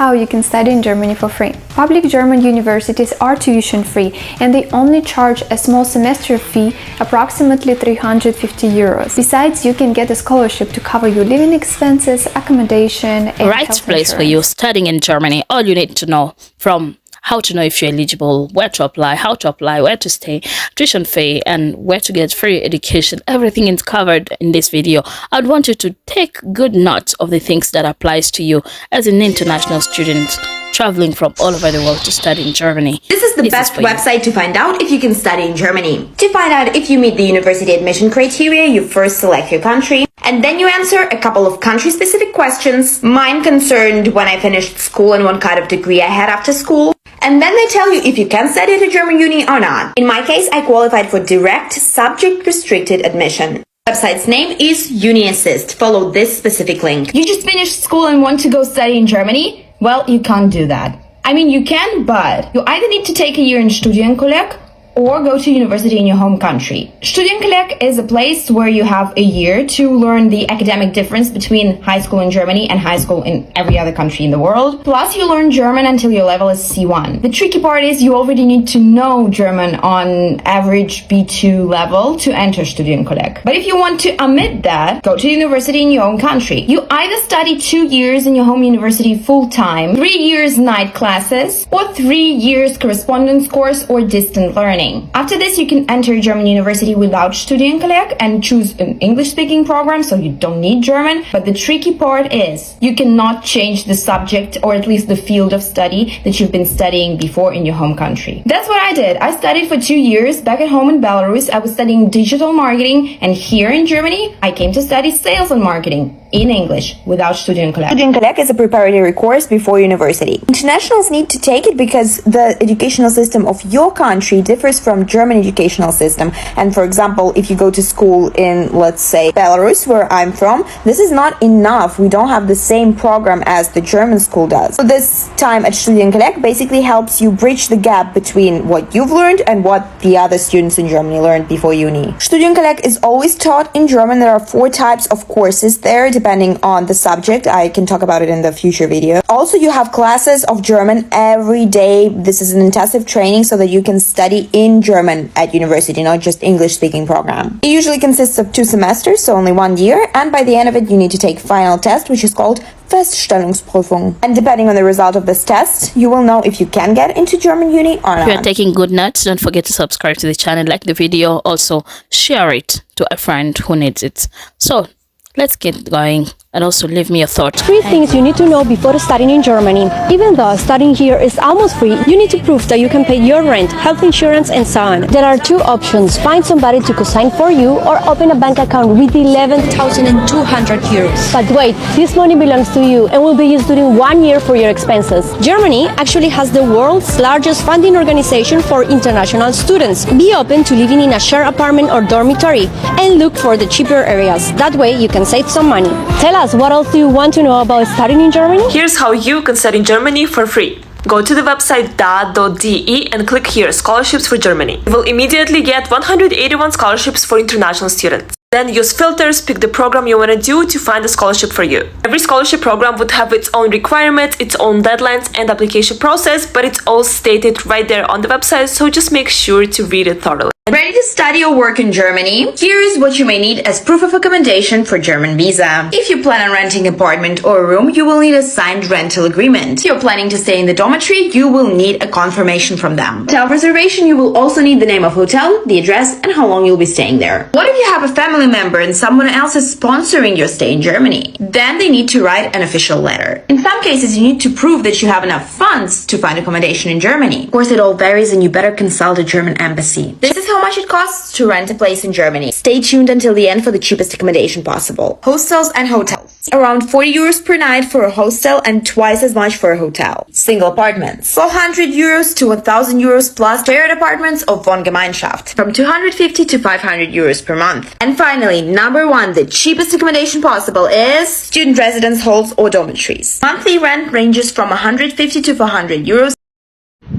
how you can study in Germany for free. Public German universities are tuition free and they only charge a small semester fee, approximately 350 euros. Besides, you can get a scholarship to cover your living expenses, accommodation, and right place for you studying in Germany. All you need to know, from how to know if you're eligible, where to apply, how to apply, where to stay, tuition fee, and where to get free education. Everything is covered in this video. I'd want you to take good note of the things that applies to you as an international student traveling from all over the world to study in Germany. This is the best website to find out if you can study in Germany. To find out if you meet the university admission criteria, you first select your country, and then you answer a couple of country-specific questions. Mine concerned when I finished school and what kind of degree I had after school. And then they tell you if you can study at a German uni or not. In my case, I qualified for direct, subject-restricted admission. The website's name is UniAssist. Follow this specific link. You just finished school and want to go study in Germany? Well, you can't do that. I mean, you can, but you either need to take a year in Studienkolleg or go to university in your home country. Studienkolleg is a place where you have a year to learn the academic difference between high school in Germany and high school in every other country in the world. Plus, you learn German until your level is C1. The tricky part is you already need to know German on average B2 level to enter Studienkolleg. But if you want to omit that, go to university in your own country. You either study 2 years in your home university full-time, 3 years night classes, or 3 years correspondence course or distant learning. After this, you can enter German university without Studienkolleg and choose an English-speaking program, so you don't need German. But the tricky part is you cannot change the subject or at least the field of study that you've been studying before in your home country. That's what I did. I studied for 2 years back at home in Belarus. I was studying digital marketing, and here in Germany, I came to study sales and marketing in English without Studienkolleg. Studienkolleg is a preparatory course before university. Internationals need to take it because the educational system of your country differs from German educational system. And for example, if you go to school in, let's say, Belarus, where I'm from, this is not enough. We don't have the same program as the German school does. So this time at Studienkolleg basically helps you bridge the gap between what you've learned and what the other students in Germany learned before uni. Studienkolleg is always taught in German. There are 4 types of courses there, depending on the subject. I can talk about it in the future video. Also, you have classes of German every day. This is an intensive training so that you can study in German at university, not just English-speaking program. It usually consists of 2 semesters, so only 1 year, and by the end of it, you need to take final test, which is called Feststellungsprüfung. And depending on the result of this test, you will know if you can get into German uni or not. If you're taking good notes, don't forget to subscribe to the channel, like the video, also share it to a friend who needs it. So, let's get going and also leave me your thoughts. 3 things you need to know before studying in Germany. Even though studying here is almost free, you need to prove that you can pay your rent, health insurance, and so on. There are 2 options: find somebody to co-sign for you or open a bank account with 11,200 euros. But wait, this money belongs to you and will be used during 1 year for your expenses. Germany actually has the world's largest funding organization for international students. Be open to living in a shared apartment or dormitory and look for the cheaper areas. That way you can save some money. Tell us, what else do you want to know about studying in Germany? Here's how you can study in Germany for free. Go to the website da.de and click here, Scholarships for Germany. You will immediately get 181 scholarships for international students. Then use filters, pick the program you want to do to find a scholarship for you. Every scholarship program would have its own requirements, its own deadlines and application process, but it's all stated right there on the website, so just make sure to read it thoroughly. Ready to study or work in Germany? Here is what you may need as proof of accommodation for German visa. If you plan on renting an apartment or a room, you will need a signed rental agreement. If you're planning to stay in the dormitory, you will need a confirmation from them. Hotel reservation, you will also need the name of hotel, the address, and how long you'll be staying there. What if you have a family member and someone else is sponsoring your stay in Germany? Then they need to write an official letter. In some cases, you need to prove that you have enough funds to find accommodation in Germany. Of course, it all varies and you better consult a German embassy. This is how much it costs to rent a place in Germany. Stay tuned until the end for the cheapest accommodation possible. Hostels and hotels. Around 40 euros per night for a hostel and twice as much for a hotel. Single apartments. 400 euros to 1,000 euros plus shared apartments of Wohngemeinschaft. From 250 to 500 euros per month. And finally, number 1, the cheapest accommodation possible is student residence halls or dormitories. Monthly rent ranges from 150 to 400 euros.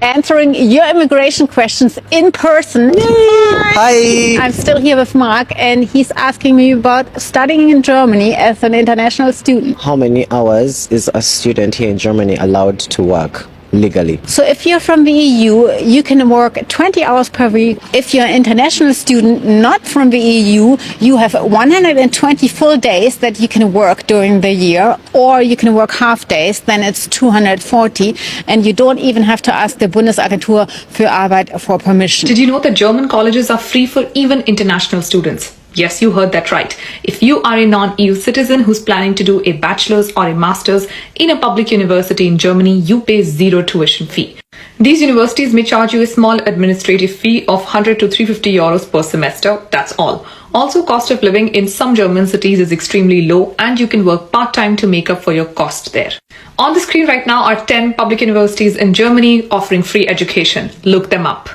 answering your immigration questions in person. Hi. I'm still here with Mark, and he's asking me about studying in Germany as an international student. How many hours is a student here in Germany allowed to work legally? So if you're from the EU, you can work 20 hours per week. If you're an international student not from the EU, you have 120 full days that you can work during the year, or you can work half days, then it's 240, and you don't even have to ask the Bundesagentur für Arbeit for permission. Did you know that German colleges are free for even international students? Yes, you heard that right. If you are a non-EU citizen who's planning to do a bachelor's or a master's in a public university in Germany, you pay zero tuition fee. These universities may charge you a small administrative fee of 100 to 350 euros per semester, that's all. Also, cost of living in some German cities is extremely low, and you can work part-time to make up for your cost there. On the screen right now are 10 public universities in Germany offering free education. Look them up.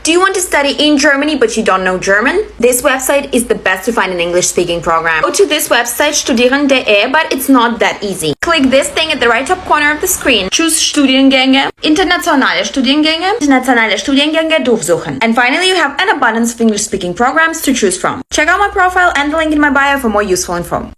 Do you want to study in Germany but you don't know German? This website is the best to find an English-speaking program. Go to this website studieren.de, but it's not that easy. Click this thing at the right top corner of the screen. Choose Studiengänge, internationale Studiengänge durchsuchen. And finally, you have an abundance of English-speaking programs to choose from. Check out my profile and the link in my bio for more useful info.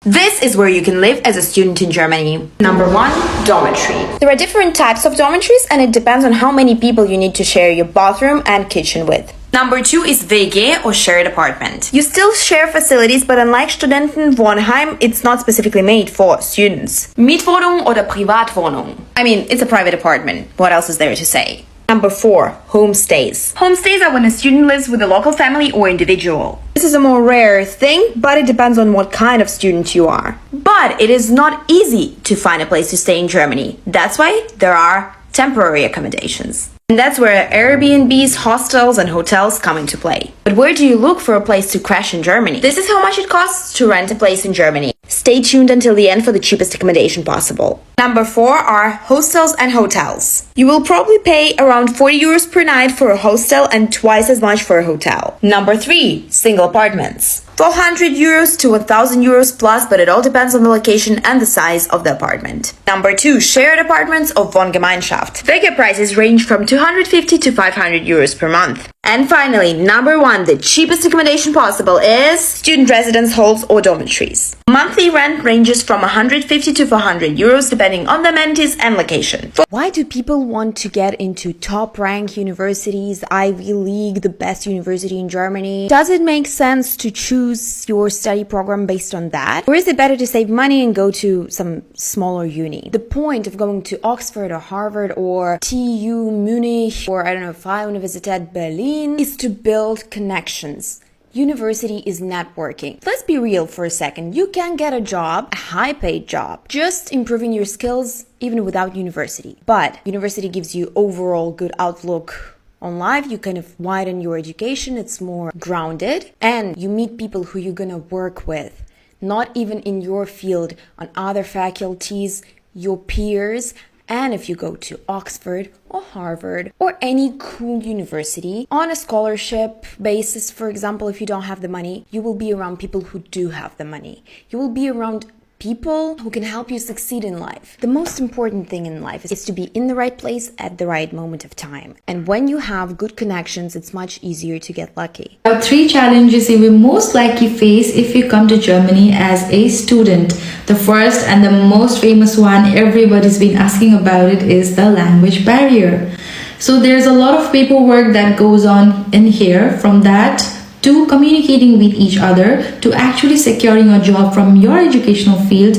This is where you can live as a student in Germany. Number 1, dormitory. There are different types of dormitories, and it depends on how many people you need to share your bathroom and kitchen with. Number 2 is WG or shared apartment. You still share facilities, but unlike Studentenwohnheim, it's not specifically made for students. Mietwohnung oder Privatwohnung. I mean, it's a private apartment. What else is there to say? Number 4, homestays. Homestays are when a student lives with a local family or individual. This is a more rare thing, but it depends on what kind of student you are. But it is not easy to find a place to stay in Germany. That's why there are temporary accommodations. And that's where Airbnbs, hostels, and hotels come into play. But where do you look for a place to crash in Germany? This is how much it costs to rent a place in Germany. Stay tuned until the end for the cheapest accommodation possible. Number 4 are hostels and hotels. You will probably pay around 40 euros per night for a hostel and twice as much for a hotel. Number 3, single apartments. 400 euros to 1000 euros plus, but it all depends on the location and the size of the apartment. Number 2, shared apartments or Wohngemeinschaft. Figure prices range from 250 to 500 euros per month. And finally, number 1, the cheapest accommodation possible is student residence halls or dormitories. Monthly rent ranges from 150 to 400 euros depending on the amenities and location. Why do people want to get into top-ranked universities, Ivy League, the best university in Germany? Does it make sense to choose your study program based on that? Or is it better to save money and go to some smaller uni? The point of going to Oxford or Harvard or TU Munich or Freie Universität Berlin is to build connections. University is networking. Let's be real for a second. You can get a job, a high-paid job, just improving your skills even without university. But university gives you overall good outlook on life. You kind of widen your education. It's more grounded, and you meet people who you're gonna work with, not even in your field, on other faculties, your peers. And if you go to Oxford or Harvard or any cool university on a scholarship basis, for example, if you don't have the money, you will be around people who do have the money. You will be around people who can help you succeed in life. The most important thing in life is to be in the right place at the right moment of time. And when you have good connections, it's much easier to get lucky. There are 3 challenges you will most likely face if you come to Germany as a student. The first and the most famous one, everybody's been asking about it, is the language barrier. So there's a lot of paperwork that goes on in here, from that to communicating with each other, to actually securing a job from your educational field,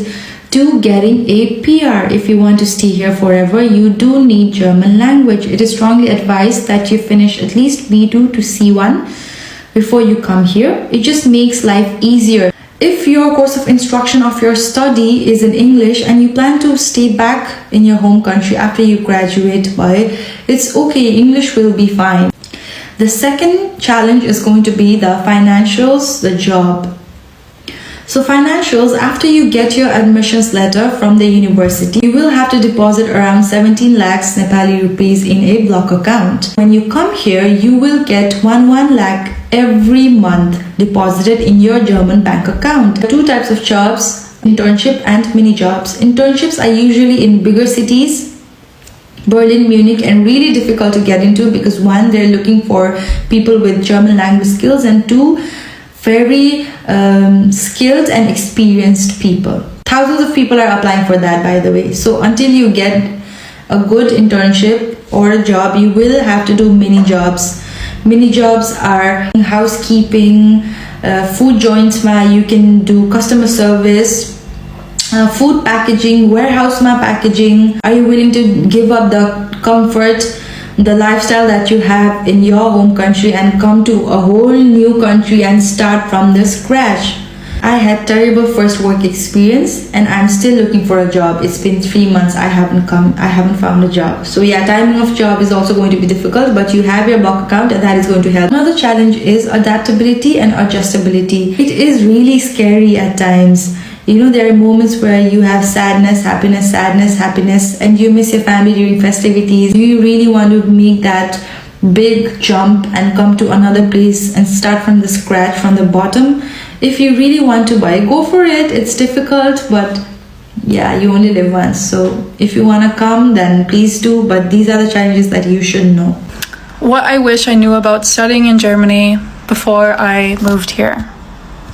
to getting a PR. If you want to stay here forever, you do need German language. It is strongly advised that you finish at least B2 to C1 before you come here. It just makes life easier. If your course of instruction of your study is in English and you plan to stay back in your home country after you graduate, it's okay, English will be fine. The second challenge is going to be the financials, the job. So financials, after you get your admissions letter from the university, you will have to deposit around 17 lakhs Nepali rupees in a block account. When you come here, you will get 1 lakh every month deposited in your German bank account. Two types of jobs, internship and mini jobs. Internships are usually in bigger cities, Berlin, Munich, and really difficult to get into because one, they're looking for people with German language skills, and two, very skilled and experienced people. Thousands of people are applying for that, by the way. So until you get a good internship or a job, you will have to do mini jobs. Mini jobs are housekeeping, food joints, you can do customer service, food packaging, warehouse packaging. Are you willing to give up the comfort, the lifestyle that you have in your home country and come to a whole new country and start from the scratch? I had terrible first work experience and I'm still looking for a job. It's been 3 months. I haven't found a job. So yeah, timing of job is also going to be difficult, but you have your block account and that is going to help. Another challenge is adaptability and adjustability. It is really scary at times. You know, there are moments where you have sadness, happiness, and you miss your family during festivities. Do you really want to make that big jump and come to another place and start from the scratch, from the bottom? If you really want to buy, go for it. It's difficult, but yeah, you only live once. So if you want to come, then please do. But these are the challenges that you should know. What I wish I knew about studying in Germany before I moved here.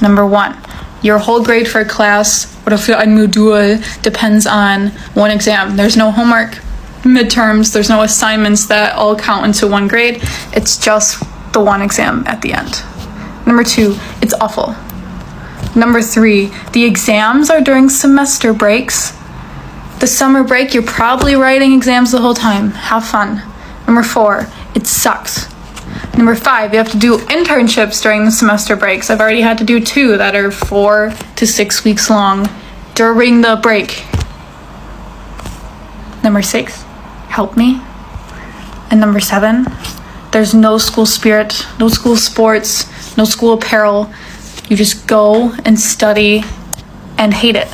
Number 1. Your whole grade for a class, oder für ein Modul, depends on one exam. There's no homework, midterms, there's no assignments that all count into one grade. It's just the one exam at the end. Number 2, it's awful. Number 3, the exams are during semester breaks. The summer break, you're probably writing exams the whole time. Have fun. Number 4, it sucks. Number 5, you have to do internships during the semester breaks. I've already had to do 2 that are 4 to 6 weeks long during the break. Number 6, help me. And number 7, there's no school spirit, no school sports, no school apparel. You just go and study and hate it.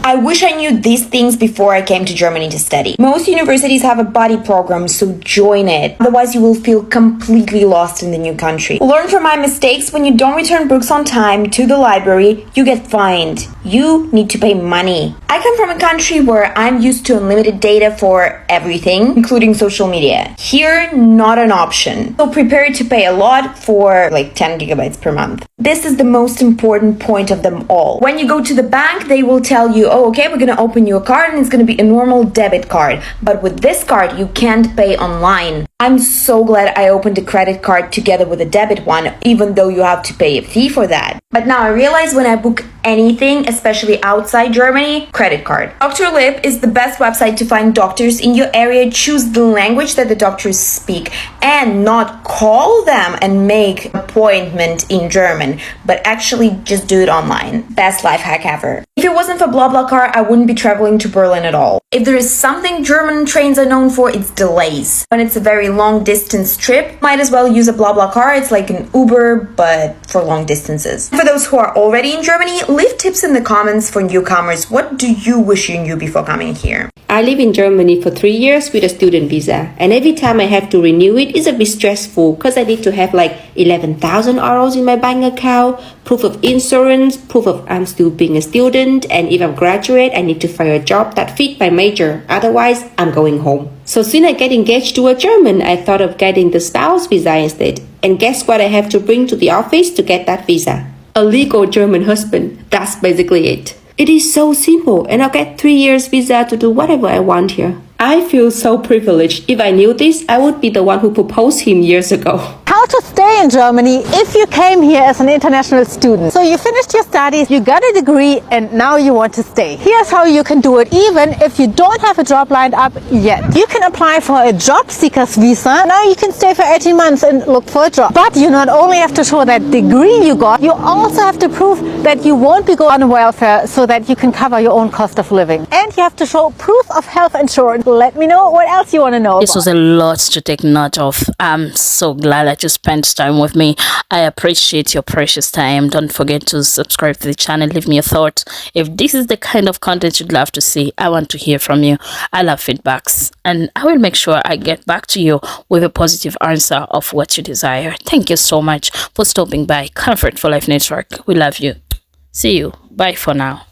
I wish I knew these things before I came to Germany to study. Most universities have a buddy program, so join it. Otherwise, you will feel completely lost in the new country. Learn from my mistakes. When you don't return books on time to the library, you get fined. You need to pay money. I come from a country where I'm used to unlimited data for everything, including social media. Here, not an option. So prepare to pay a lot for like 10 gigabytes per month. This is the most important point of them all. When you go to the bank, they will tell you, oh, okay, we're going to open you a card and it's going to be a normal debit card. But with this card, you can't pay online. I'm so glad I opened a credit card together with a debit one, even though you have to pay a fee for that. But now I realize when I book anything, especially outside Germany, credit card. Dr. Lip is the best website to find doctors in your area. Choose the language that the doctors speak and not call them and make an appointment in German, but actually just do it online. Best life hack ever. If it wasn't for BlaBlaCar, I wouldn't be traveling to Berlin at all. If there is something German trains are known for, it's delays. When it's a very long distance trip, might as well use a BlaBlaCar. It's like an Uber, but for long distances. For those who are already in Germany, leave tips in the comments for newcomers. What do you wish you knew before coming here? I live in Germany for 3 years with a student visa, and every time I have to renew it, it's a bit stressful because I need to have like 11,000 euros in my bank account, proof of insurance, proof of I'm still being a student, and if I'm graduate, I need to find a job that fit my major. Otherwise, I'm going home. So since I get engaged to a German, I thought of getting the spouse visa instead. And guess what I have to bring to the office to get that visa? A legal German husband. That's basically it. It is so simple, and I'll get 3 years visa to do whatever I want here. I feel so privileged. If I knew this, I would be the one who proposed him years ago. How to stay in Germany if you came here as an international student. So you finished your studies, you got a degree, and now you want to stay. Here's how you can do it even if you don't have a job lined up yet. You can apply for a job seekers visa. Now you can stay for 18 months and look for a job. But you not only have to show that degree you got, you also have to prove that you won't be going on welfare so that you can cover your own cost of living. And you have to show proof of health insurance. Let me know what else you want to know This was a lot to take note of. I'm so glad I just spent time with me. I appreciate your precious time. Don't forget to subscribe to the channel. Leave me your thoughts. If this is the kind of content you'd love to see, I want to hear from you. I love feedbacks, and I will make sure I get back to you with a positive answer of what you desire. Thank you so much for stopping by Comfort for Life Network. We love you. See you. Bye for now.